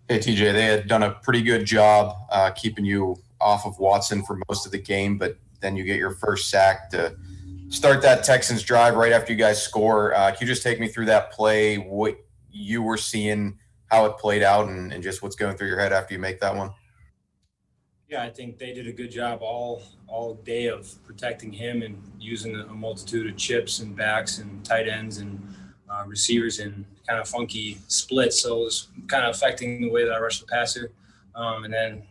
Hey, TJ, they had done a pretty good job keeping you off of Watson for most of the game, but then you get your first sack to start that Texans drive right after you guys score. Can you just take me through that play, what you were seeing, how it played out, and just what's going through your head after you make that one? Yeah, I think they did a good job all day of protecting him and using a multitude of chips and backs and tight ends and receivers in kind of funky splits. So it was kind of affecting the way that I rushed the passer. And then,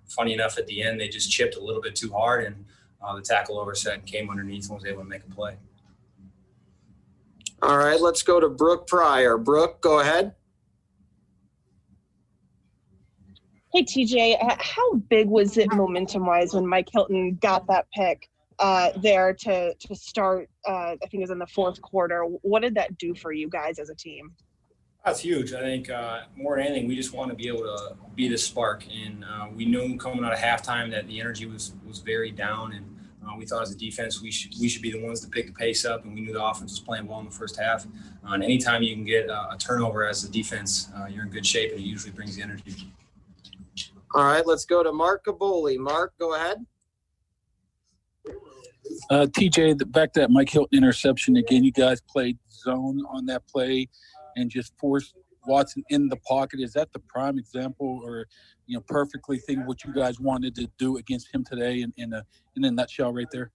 funny enough, at the end they just chipped a little bit too hard, and the tackle overset came underneath and was able to make a play. All right, let's go to Brooke Pryor. Brooke, go ahead. Hey, TJ, how big was it momentum-wise when Mike Hilton got that pick there to start, I think it was in the fourth quarter? What did that do for you guys as a team? That's huge. I think more than anything, we just want to be able to be the spark. And we knew coming out of halftime that the energy was very down. And we thought as a defense we should be the ones to pick the pace up. And we knew the offense was playing well in the first half. And anytime you can get a turnover as a defense, you're in good shape, and it usually brings the energy. All right, let's go to Mark Caboli. Mark, go ahead. TJ, back to that Mike Hilton interception again. You guys played zone on that play and just forced Watson in the pocket. Is that the prime example, or perfectly thing what you guys wanted to do against him today in a nutshell right there?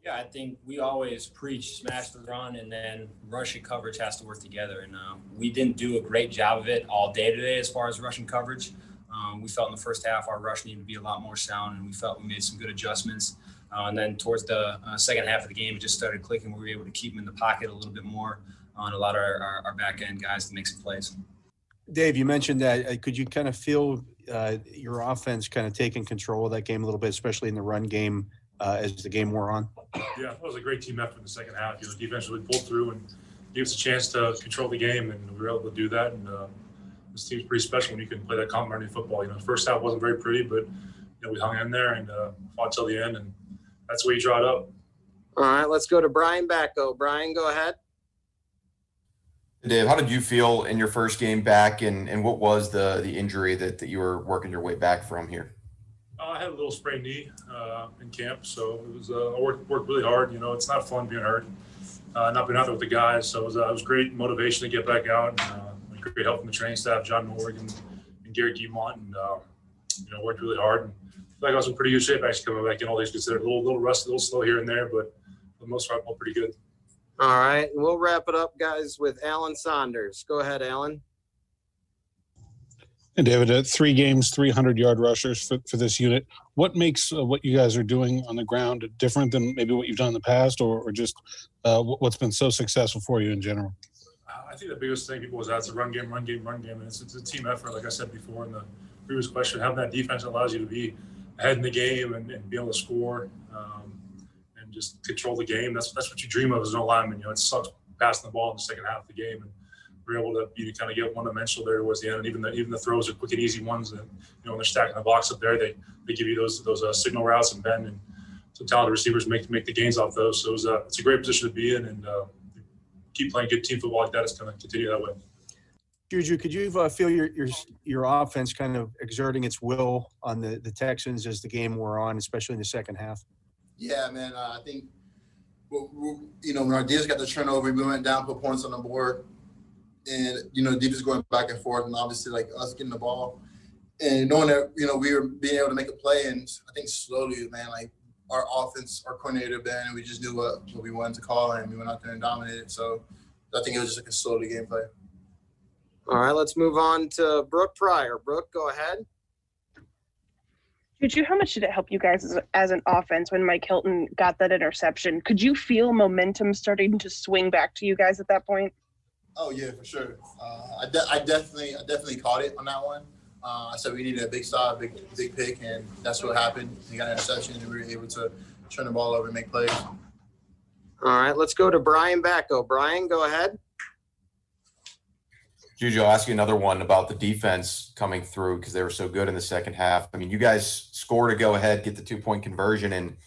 Yeah, I think we always preach smash the run, and then rushing coverage has to work together. And we didn't do a great job of it all day today as far as rushing coverage. We felt in the first half our rush needed to be a lot more sound, and we felt we made some good adjustments. And then towards the second half of the game, it just started clicking. We were able to keep them in the pocket a little bit more on a lot of our back-end guys to make some plays. Dave, you mentioned that. Could you kind of feel your offense kind of taking control of that game a little bit, especially in the run game as the game wore on? Yeah, it was a great team effort in the second half. Defense really pulled through and gave us a chance to control the game, and we were able to do that. And this team's pretty special when you can play that complementary football. The first half wasn't very pretty, but we hung in there and fought till the end, and that's the way you draw it up. All right, let's go to Brian Backo. Brian, go ahead. Dave, how did you feel in your first game back, and what was the injury that you were working your way back from here? I had a little sprained knee in camp, so it was I worked really hard. It's not fun being hurt, not being out there with the guys. So it was great motivation to get back out. And, great help from the training staff, John Morgan and Gary Guimont, and worked really hard. And I feel like I was in pretty good shape actually coming back in. All these considered a little rusty, a little slow here and there, but for the most part, all pretty good. All right, and we'll wrap it up, guys, with Alan Saunders. Go ahead, Alan. And David, 3 games, 300-yard rushers for this unit. What makes what you guys are doing on the ground different than maybe what you've done in the past, or just what's been so successful for you in general? I think the biggest thing people was that's a run game. And it's a team effort, like I said before in the previous question. Having that defense allows you to be ahead in the game and be able to score and just control the game. That's what you dream of as an lineman. It sucks passing the ball in the second half of the game, and we're able to kind of get one-dimensional there towards the end. And even the throws are quick and easy ones. And when they're stacking the box up there, they give you those signal routes and bend, and some talented receivers make the gains off those. So it's a great position to be in, and keep playing good team football like that. It's going to continue that way. JuJu, could you feel your offense kind of exerting its will on the Texans as the game wore on, especially in the second half? Yeah, man. I think, when our defense got the turnover, we went down, put points on the board, and defense going back and forth, and obviously like us getting the ball, and knowing that we were being able to make a play, and I think slowly, man, like our offense, our coordinator, Ben, we just knew what we wanted to call, and we went out there and dominated. So I think it was just like a slowly gameplay. All right, let's move on to Brooke Pryor. Brooke, go ahead. JuJu, how much did it help you guys as an offense when Mike Hilton got that interception? Could you feel momentum starting to swing back to you guys at that point? Oh yeah, for sure. I definitely caught it on that one. I said we needed a big stop, big pick, and that's what happened. We got an interception, and we were able to turn the ball over and make plays. All right, let's go to Brian Backo. Brian, go ahead. JuJu, I'll ask you another one about the defense coming through because they were so good in the second half. I mean, you guys score to go ahead, get the 2-point conversion, and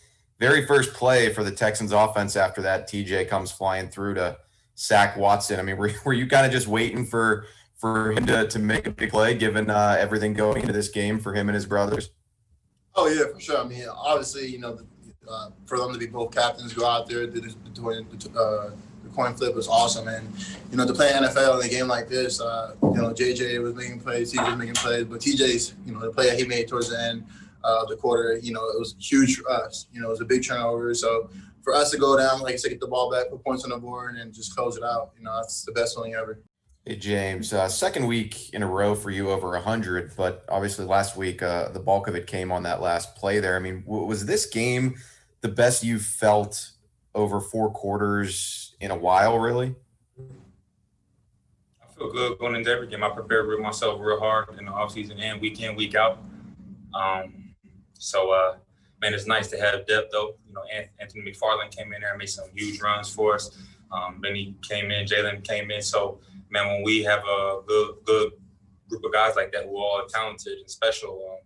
very first play for the Texans offense after that, TJ comes flying through to sack Watson. I mean, were you kind of just waiting for for him to make a big play, given everything going into this game for him and his brothers? Oh yeah, for sure. I mean, obviously, for them to be both captains, go out there, do the coin flip was awesome. And to play NFL in a game like this, JJ was making plays, TJ was making plays, but TJ's, the play that he made towards the end of the quarter, it was huge for us. It was a big turnover. So for us to go down, like I said, get the ball back, put points on the board, and just close it out, that's the best feeling ever. Hey, James, second week in a row for you over 100, but obviously last week the bulk of it came on that last play there. I mean, was this game the best you've felt over 4 quarters in a while, really? I feel good going into every game. I prepared with myself real hard in the offseason and week in, week out. Man, it's nice to have depth, though. Anthony McFarland came in there and made some huge runs for us. Benny came in, Jalen came in. So, man, when we have a good group of guys like that who are all talented and special,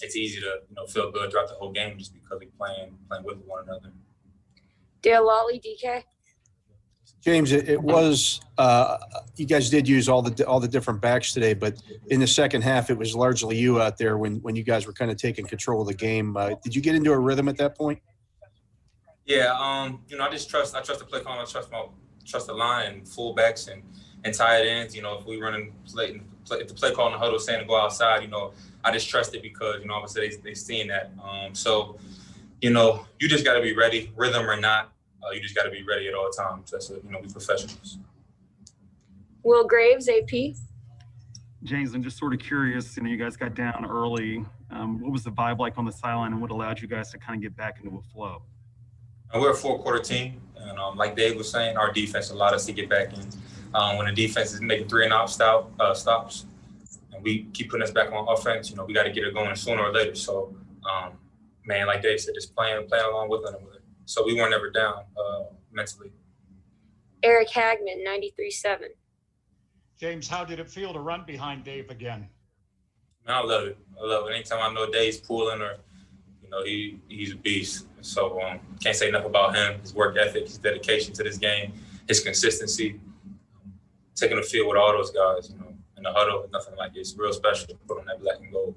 it's easy to feel good throughout the whole game just because we're playing with one another. Dale Lawley, DK. James, it was you guys did use all the different backs today, but in the second half, it was largely you out there when you guys were kind of taking control of the game. Did you get into a rhythm at that point? Yeah, I just trust the play call. I trust the line and fullbacks and tight ends. If we running play, if the play call in the huddle saying to go outside, I just trust it because obviously they seeing that. You just got to be ready, rhythm or not. You just got to be ready at all times. That's what, we professionals. Will Graves, AP. James, I'm just sort of curious, you guys got down early. What was the vibe like on the sideline and what allowed you guys to kind of get back into a flow? We're a 4-quarter team. And like Dave was saying, our defense allowed us to get back in. When the defense is making 3-and-out stops, and we keep putting us back on offense, we got to get it going sooner or later. So, like Dave said, just playing along with them. So we weren't ever down mentally. Eric Hagman, 93.7. James, how did it feel to run behind Dave again? Man, I love it. Anytime I know Dave's pulling or, he's a beast. So can't say enough about him, his work ethic, his dedication to this game, his consistency. Taking the field with all those guys, in the huddle, nothing like it. It's real special to put on that black and gold.